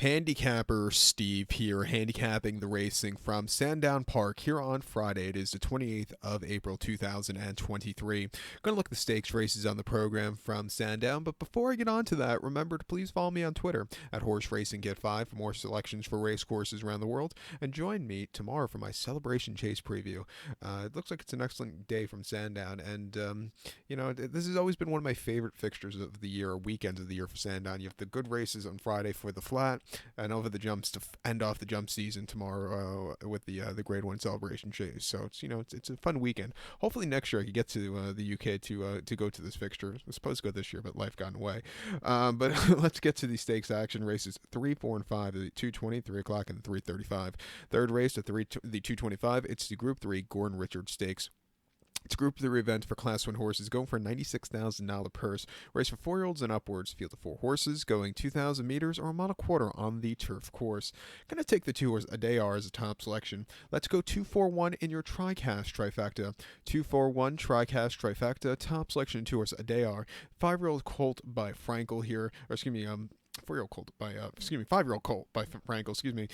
Handicapper Steve here, handicapping the racing from Sandown Park here on Friday. It is the 28th of April 2023. Going to look at the stakes races on the program from Sandown, but before I get on to that, remember to please follow me on Twitter at Horse Racing Get 5 for more selections for race courses around the world, and join me tomorrow for my Celebration Chase preview. It looks like it's an excellent day from Sandown, and this has always been one of my favorite fixtures of the year, or weekends of the year for Sandown. You have the good races on Friday for the flat, and over the jumps to end off the jump season tomorrow with the Grade One Celebration Chase. So it's a fun weekend. Hopefully next year I can get to the UK to go to this fixture. I was supposed to go this year, but life got in the way. But let's get to the stakes action races 3, 4, and 5. The 2:20, 3 o'clock, and 3:35. Third race the 2:25. It's the Group 3 Gordon Richards Stakes. It's a Group 3 event for Class 1 horses going for a $96,000 purse. Race for 4-year-olds and upwards. Field of 4 horses going 2,000 meters or a mile and a quarter on the turf course. Going to take the 2 horse Adayar as a top selection. Let's go 2-4-1 in your TriCast trifecta. 2-4-1 TriCast trifecta. Top selection 2 horse Adayar. 5-year-old Colt by Frankel here. Or excuse me, 4-year-old Colt by, 5-year-old Colt by Frankel,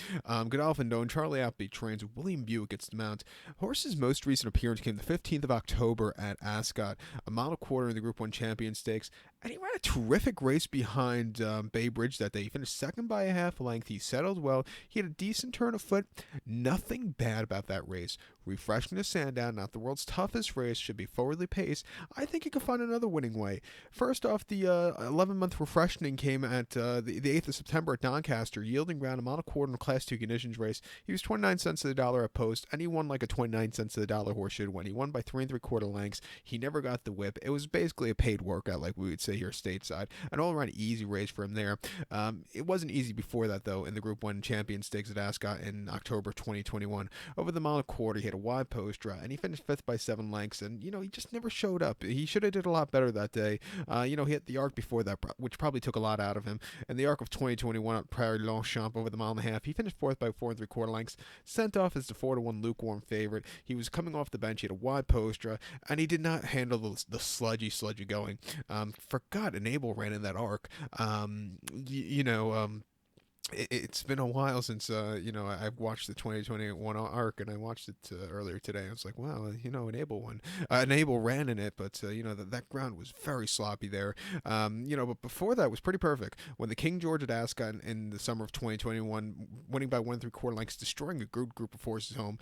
Godolphin Doan, Charlie Appy trains, William Buick gets the mount. Horse's most recent appearance came the 15th of October at Ascot, a mile and a quarter in the Group 1 Champion Stakes, and he ran a terrific race behind Bay Bridge that day. He finished second by a half length. He settled well. He had a decent turn of foot. Nothing bad about that race. Refreshing to Sandown, not the world's toughest race, should be forwardly paced. I think he could find another winning way. First off, the 11-month refreshing came at the 8th of September at Doncaster, yielding ground a mile and a quarter in a Class 2 conditions race. He was 29 cents to the dollar at post, and he won like a 29 cents to the dollar horse should win. He won by 3 3/4 lengths. He never got the whip. It was basically a paid workout, like we would say here stateside. An all-around easy race for him there. It wasn't easy before that, though, in the Group 1 Champion Stakes at Ascot in October 2021. Over the mile and a quarter, he had a wide post draw, and he finished 5th by 7 lengths, and, he just never showed up. He should have did a lot better that day. He hit the arc before that, which probably took a lot out of him. And the arc of 2021 at Prairie Longchamp over the mile and a half, he finished 4th by 4 3/4 lengths, sent off as the 4-1 lukewarm favorite. He was coming off the bench, he had a wide post draw, and he did not handle the sludgy going. Forgot Enable ran in that arc. It's been a while since I've watched the 2021 arc, and I watched it earlier today. I was like, wow, Enable ran in it, but that ground was very sloppy there. But before that was pretty perfect. When the King George at Ascot in the summer of 2021, winning by 1 3/4 lengths, destroying a good group of horses home.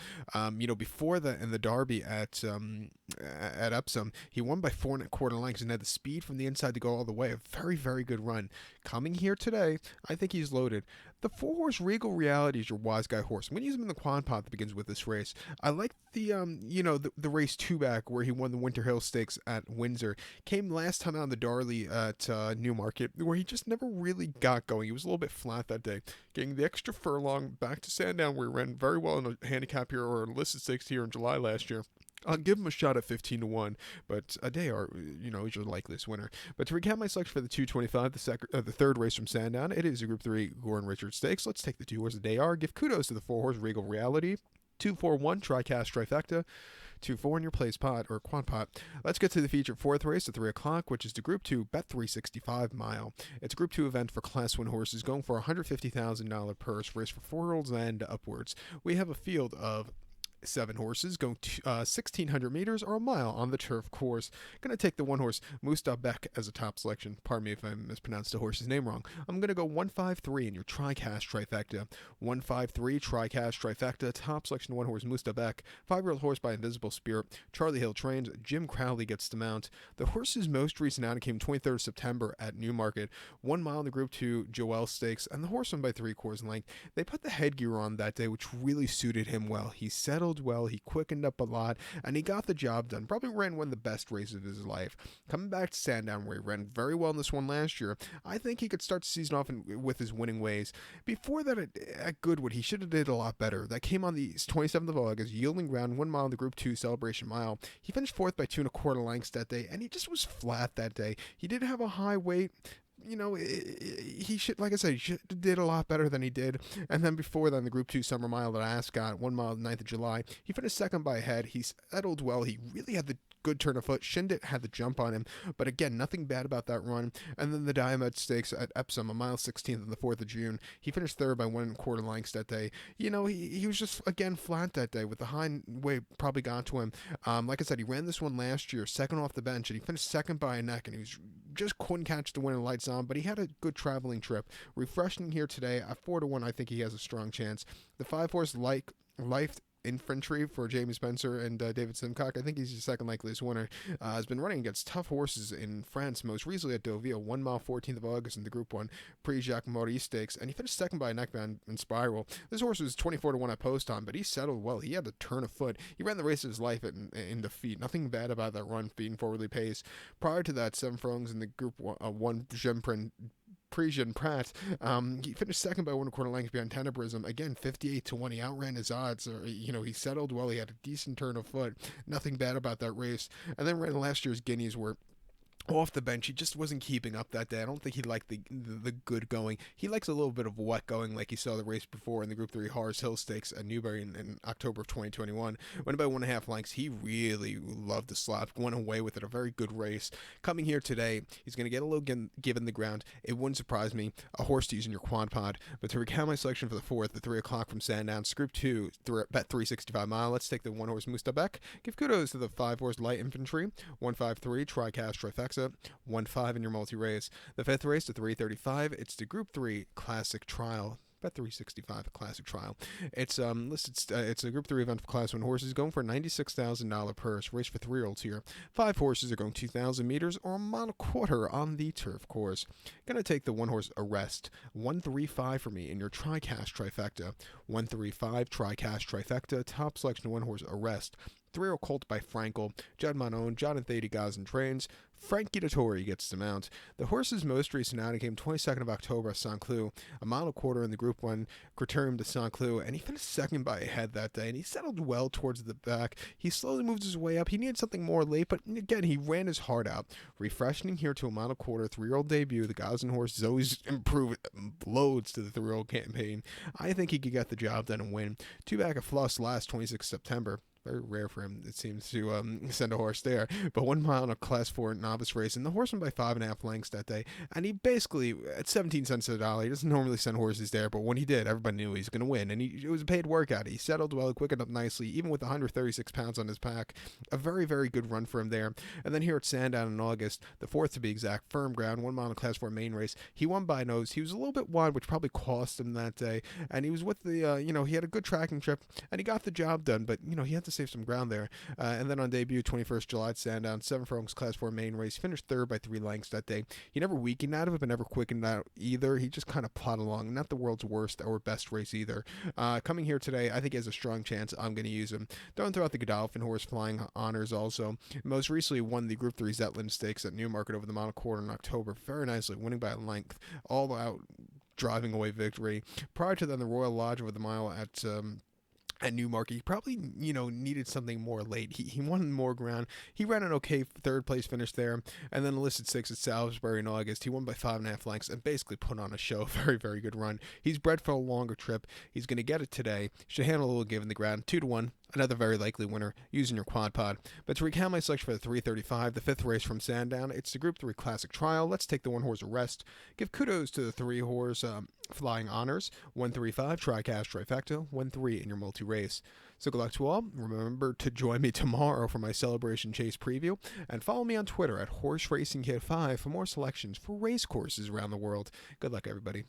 Before that in the Derby at Epsom, he won by 4 1/4 lengths and had the speed from the inside to go all the way. A very, very good run. Coming here today, I think he's loaded. The 4-horse Regal Reality is your wise guy horse. I'm going to use him in the quad pot that begins with this race. I like the race 2 back where he won the Winter Hill Stakes at Windsor. Came last time out on the Darley at Newmarket, where he just never really got going. He was a little bit flat that day. Getting the extra furlong back to Sandown, where he ran very well in a handicap here or a listed stakes here in July last year. I'll give him a shot at 15-1, but Adayar, he's your likeliest winner. But to recap my selection for the 2:25, the third race from Sandown, it is a Group 3 Gordon Richards Stakes. Let's take the 2 horse Adayar. Give kudos to the 4-horse Regal Reality. 2-4-1 TriCast trifecta. 2-4 in your place pot or quad pot. Let's get to the featured 4th race at 3 o'clock, which is the Group 2 BET365 Mile. It's a Group 2 event for Class 1 horses going for a $150,000 purse. Race for 4-year-olds and upwards. We have a field of 7 horses going 1,600 meters or a mile on the turf course. Going to take the 1 horse Mustabek as a top selection. Pardon me if I mispronounced the horse's name wrong. I'm going to go 153 in your TriCast trifecta. 153 TriCast trifecta. Top selection 1 horse Mustabek. 5-year-old horse by Invisible Spirit. Charlie Hill trains. Jim Crowley gets the mount. The horse's most recent outing came 23rd of September at Newmarket. 1 mile in the Group 2 Joel Stakes, and the horse won by 3/4 length. They put the headgear on that day, which really suited him well. He settled well, he quickened up a lot, and he got the job done. Probably ran one of the best races of his life. Coming back to Sandown, where he ran very well in this one last year, I think he could start the season off with his winning ways. Before that, at Goodwood, he should have did a lot better. That came on the 27th of August, yielding ground 1 mile in the Group 2 Celebration Mile. He finished 4th by 2 1/4 lengths that day, and he just was flat that day. He did have a high weight. He should, like I said, he should did a lot better than he did. And then before that, in the Group 2 Summer Mile at Ascot, 1 mile, 9th of July, he finished second by a head. He settled well. He really had the good turn of foot. Shindit had the jump on him, but again, nothing bad about that run. And then the Diomed Stakes at Epsom, a mile 16th on the 4th of June. He finished third by 1.25 lengths that day. He was just, again, flat that day with the high weight probably got to him. Like I said, he ran this one last year, second off the bench, and he finished second by a neck, and he was just couldn't catch the winner lights on, but he had a good traveling trip. Refreshing here today at 4-1, I think he has a strong chance. The 5-horse Life Infantry for Jamie Spencer and David Simcock. I think he's the second likeliest winner. Has been running against tough horses in France, most recently at Deauville, 1 mile 14th of August in the Group 1 Prix-Jacques Maurice Stakes, and he finished second by a neckband in Spiral. This horse was 24-1 at post time, but he settled well. He had a turn of foot. He ran the race of his life in defeat. Nothing bad about that run, being forwardly paced. Prior to that, 7 furlongs in the Group 1 Gemprin Parisian Pratt. He finished second by 1.25 lengths behind Tenebrism. Again, 58-1. He outran his odds. He settled well. He had a decent turn of foot. Nothing bad about that race. And then ran last year's Guineas, where off the bench, he just wasn't keeping up that day. I don't think he liked the good going. He likes a little bit of wet going, like he saw the race before in the Group 3 Horace Hill Stakes at Newbery in October of 2021. Went about 1.5 lengths. He really loved the slop. Went away with it. A very good race. Coming here today, he's going to get a little given the ground. It wouldn't surprise me. A horse to use in your quad pod. But to recount my selection for the 4th, the 3 o'clock from Sandown, Group 2, BET365 Mile. Let's take the 1-horse Mustabek. Give kudos to the 5-horse Light Infantry, 153 Tricast Trifecta, 1-5 in your multi-race. The 5th race, the 335, it's the Group 3 Classic Trial. BET365 Classic Trial. It's listed. It's a Group 3 event for Class 1 horses, going for a $96,000 purse. Race for 3-year-olds here. 5 horses are going 2,000 meters or a mile and a quarter on the turf course. Gonna take the 1-horse Arrest. 135 for me in your Tricast Trifecta. 135 Tricast Trifecta. Top selection 1-horse Arrest. 3-year-old Colt by Frankel, Judd Manon, Jonathan Gaz and trains. Frankie Dettori gets the mount. The horse's most recent outing came 22nd of October at Saint Cloud, a mile and a quarter in the Group 1 Criterium de Saint Cloud, and he finished second by a head that day, and he settled well towards the back. He slowly moved his way up. He needed something more late, but again, he ran his heart out. Refreshing here to a mile and a quarter, 3-year-old debut. The Gazan horse has always improved loads to the 3-year-old campaign. I think he could get the job done and win. 2 back at Floss last 26th September. Very rare for him, it seems, to send a horse there. But 1 mile in a Class 4 novice race, and the horse went by 5.5 lengths that day. And he basically, at 17 cents to the dollar, he doesn't normally send horses there, but when he did, everybody knew he was going to win. And it was a paid workout. He settled well, quickened up nicely, even with 136 pounds on his pack. A very, very good run for him there. And then here at Sandown in August, the 4th to be exact, firm ground, 1 mile in a Class 4 main race. He won by nose. He was a little bit wide, which probably cost him that day. And he was with the, he had a good tracking trip, and he got the job done, but, he had to save some ground there. And then on debut, 21st July at Sandown, 7 furlongs Class 4 main race. Finished third by 3 lengths that day. He never weakened out of it, but never quickened out either. He just kind of plodded along. Not the world's worst or best race either. Coming here today, I think he has a strong chance. I'm going to use him. Don't throw out the Godolphin horse, Flying Honors also. Most recently won the Group 3 Zetland Stakes at Newmarket over the mile and a quarter in October. Very nicely, winning by a length. All out driving away victory. Prior to that, the Royal Lodge over the mile at Newmarket, he probably, needed something more late. He wanted more ground. He ran an okay 3rd place finish there, and then enlisted 6 at Salisbury in August. He won by 5.5 lengths and basically put on a show. Very, very good run. He's bred for a longer trip. He's going to get it today. Should handle a little given the ground. 2-1. Another very likely winner using your quad pod. But to recount my selection for the 335, the 5th race from Sandown, it's the Group 3 Classic Trial. Let's take the 1-horse Arrest. Give kudos to the 3-horse Flying Honors. 135 Tricast Trifecta. 1-3 in your multi-race. So good luck to all. Remember to join me tomorrow for my Celebration Chase preview. And follow me on Twitter at HorseRacingKid5 for more selections for race courses around the world. Good luck, everybody.